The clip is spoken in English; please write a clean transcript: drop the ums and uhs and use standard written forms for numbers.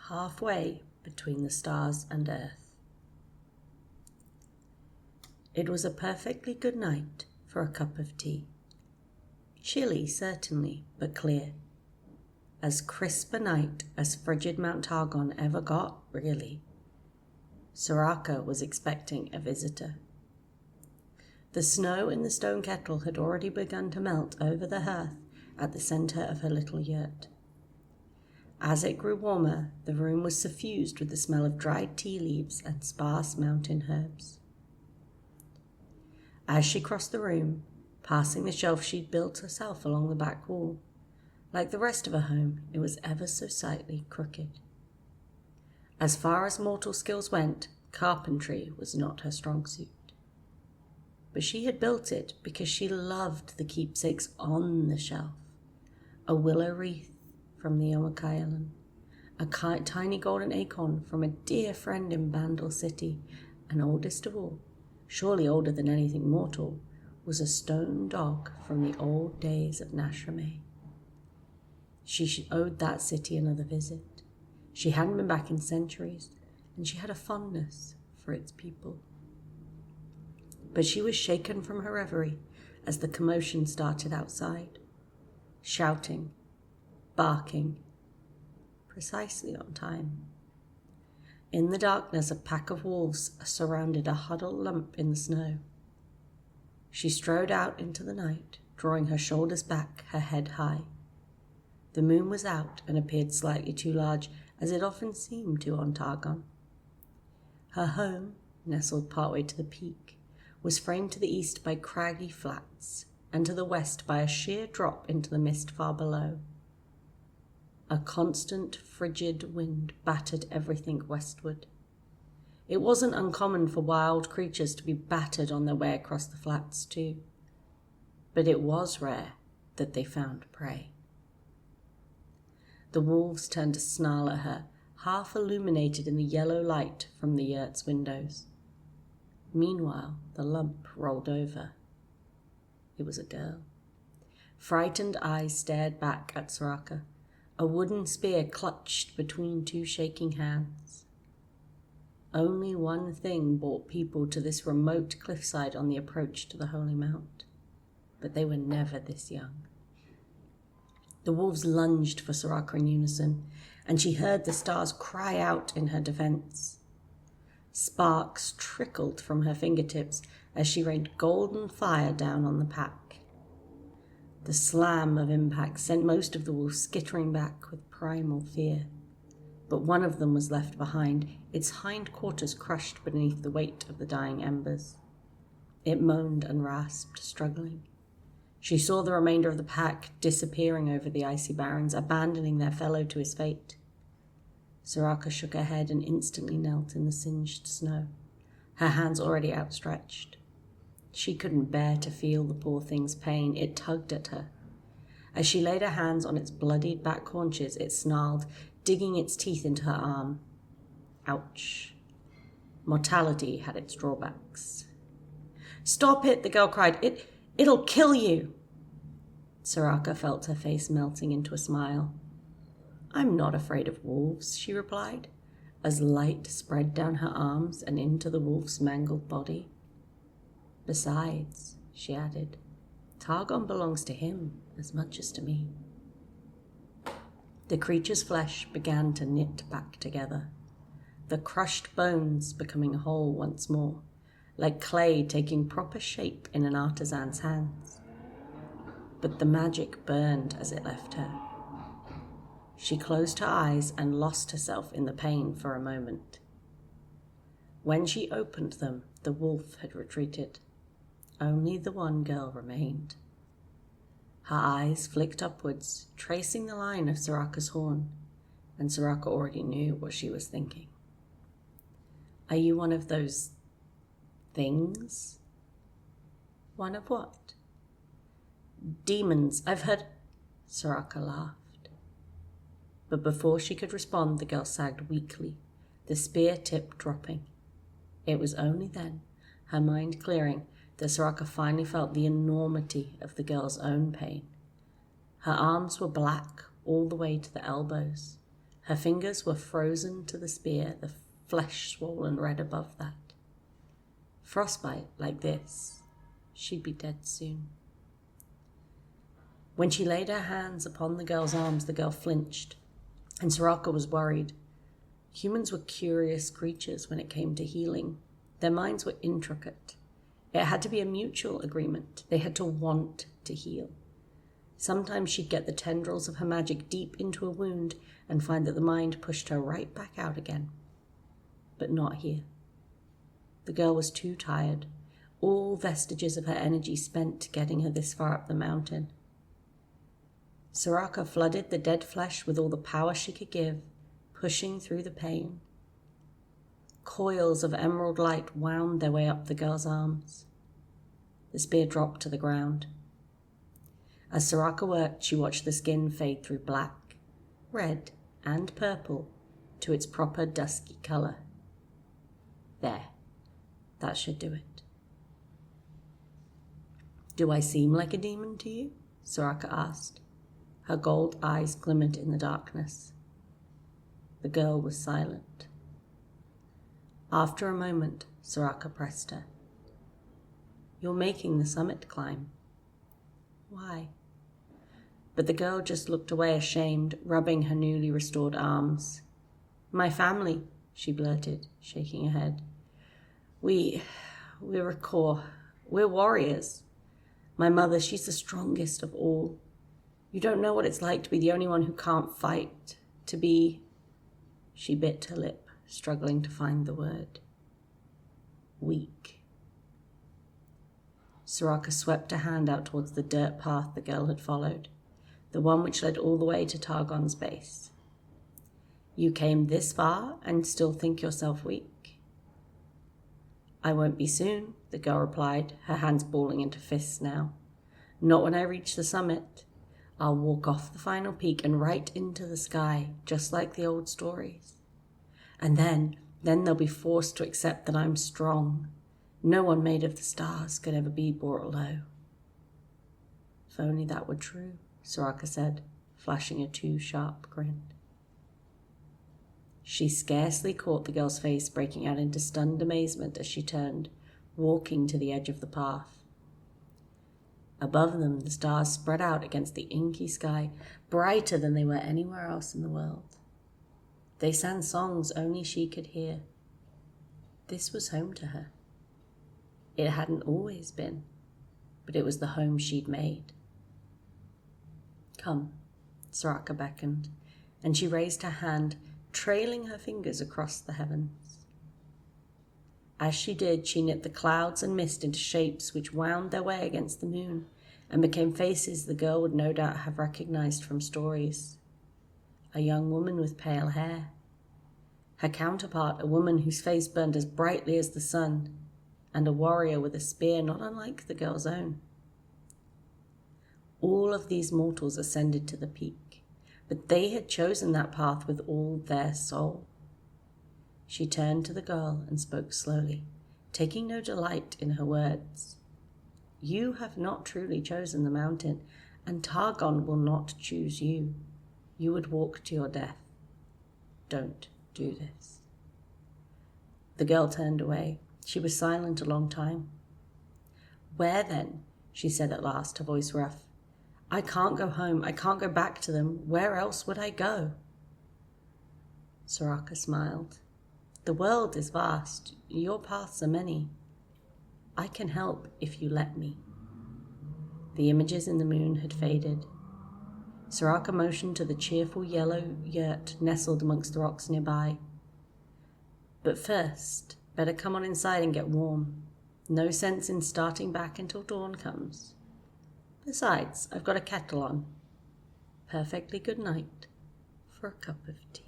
halfway between the stars and earth. It was a perfectly good night for a cup of tea. Chilly, certainly, but clear. As crisp a night as frigid Mount Targon ever got, really. Soraka was expecting a visitor. The snow in the stone kettle had already begun to melt over the hearth at the center of her little yurt. As it grew warmer, the room was suffused with the smell of dried tea leaves and sparse mountain herbs. As she crossed the room, passing the shelf she'd built herself along the back wall, like the rest of her home, it was ever so slightly crooked. As far as mortal skills went, carpentry was not her strong suit. But she had built it because she loved the keepsakes on the shelf. A willow wreath from the Omakayalan, a tiny golden acorn from a dear friend in Bandle City, and oldest of all, surely older than anything mortal, was a stone dog from the old days of Nashramay. She owed that city another visit. She hadn't been back in centuries, and she had a fondness for its people. But she was shaken from her reverie as the commotion started outside. Shouting, barking, precisely on time. In the darkness, a pack of wolves surrounded a huddled lump in the snow. She strode out into the night, drawing her shoulders back, her head high. The moon was out and appeared slightly too large, as it often seemed to on Targon. Her home, nestled partway to the peak, was framed to the east by craggy flats, and to the west by a sheer drop into the mist far below. A constant, frigid wind battered everything westward. It wasn't uncommon for wild creatures to be battered on their way across the flats too, but it was rare that they found prey. The wolves turned to snarl at her, half illuminated in the yellow light from the yurt's windows. Meanwhile, the lump rolled over. It was a girl. Frightened eyes stared back at Soraka, a wooden spear clutched between two shaking hands. Only one thing brought people to this remote cliffside on the approach to the Holy Mount, but they were never this young. The wolves lunged for Soraka in unison, and she heard the stars cry out in her defense. Sparks trickled from her fingertips as she rained golden fire down on the pack. The slam of impact sent most of the wolves skittering back with primal fear, but one of them was left behind, its hindquarters crushed beneath the weight of the dying embers. It moaned and rasped, struggling. She saw the remainder of the pack disappearing over the icy barrens, abandoning their fellow to his fate. Soraka shook her head and instantly knelt in the singed snow, her hands already outstretched. She couldn't bear to feel the poor thing's pain. It tugged at her. As she laid her hands on its bloodied back haunches, it snarled, digging its teeth into her arm. Ouch. Mortality had its drawbacks. "Stop it," the girl cried. It'll kill you." Soraka felt her face melting into a smile. "I'm not afraid of wolves," she replied, as light spread down her arms and into the wolf's mangled body. "Besides," she added, "Targon belongs to him as much as to me." The creature's flesh began to knit back together, the crushed bones becoming whole once more, like clay taking proper shape in an artisan's hands. But the magic burned as it left her. She closed her eyes and lost herself in the pain for a moment. When she opened them, the wolf had retreated. Only the one girl remained. Her eyes flicked upwards, tracing the line of Soraka's horn, and Soraka already knew what she was thinking. "Are you one of those things?" "One of what?" "Demons. I've heard—" Soraka laughed. But before she could respond, the girl sagged weakly, the spear tip dropping. It was only then, her mind clearing, that Soraka finally felt the enormity of the girl's own pain. Her arms were black all the way to the elbows. Her fingers were frozen to the spear, the flesh swollen red above that. Frostbite like this, she'd be dead soon. When she laid her hands upon the girl's arms, the girl flinched, and Soraka was worried. Humans were curious creatures when it came to healing. Their minds were intricate. It had to be a mutual agreement. They had to want to heal. Sometimes she'd get the tendrils of her magic deep into a wound and find that the mind pushed her right back out again. But not here. The girl was too tired, all vestiges of her energy spent getting her this far up the mountain. Soraka flooded the dead flesh with all the power she could give, pushing through the pain. Coils of emerald light wound their way up the girl's arms. The spear dropped to the ground. As Soraka worked, she watched the skin fade through black, red, and purple to its proper dusky color. There, that should do it. "Do I seem like a demon to you?" Soraka asked. Her gold eyes glimmered in the darkness. The girl was silent. After a moment, Soraka pressed her. "You're making the summit climb." "Why?" But the girl just looked away ashamed, rubbing her newly restored arms. "My family," she blurted, shaking her head. We're a core. We're warriors. My mother, she's the strongest of all. You don't know what it's like to be the only one who can't fight, to be..." She bit her lip, struggling to find the word. "Weak." Soraka swept a hand out towards the dirt path the girl had followed, the one which led all the way to Targon's base. "You came this far and still think yourself weak?" "I won't be soon," the girl replied, her hands balling into fists now. "Not when I reach the summit. I'll walk off the final peak and right into the sky, just like the old stories. And then they'll be forced to accept that I'm strong. No one made of the stars could ever be brought low." "If only that were true," Soraka said, flashing a too sharp grin. She scarcely caught the girl's face breaking out into stunned amazement as she turned, walking to the edge of the path. Above them, the stars spread out against the inky sky, brighter than they were anywhere else in the world. They sang songs only she could hear. This was home to her. It hadn't always been, but it was the home she'd made. "Come," Soraka beckoned, and she raised her hand, trailing her fingers across the heavens. As she did, she knit the clouds and mist into shapes which wound their way against the moon and became faces the girl would no doubt have recognized from stories. A young woman with pale hair. Her counterpart, a woman whose face burned as brightly as the sun, and a warrior with a spear not unlike the girl's own. All of these mortals ascended to the peak, but they had chosen that path with all their soul. She turned to the girl and spoke slowly, taking no delight in her words. "You have not truly chosen the mountain, and Targon will not choose you. You would walk to your death. Don't do this." The girl turned away. She was silent a long time. "Where then?" she said at last, her voice rough. "I can't go home. I can't go back to them. Where else would I go?" Soraka smiled. "The world is vast. Your paths are many. I can help if you let me." The images in the moon had faded. Soraka motioned to the cheerful yellow yurt nestled amongst the rocks nearby. "But first, better come on inside and get warm. No sense in starting back until dawn comes. Besides, I've got a kettle on. Perfectly good night for a cup of tea."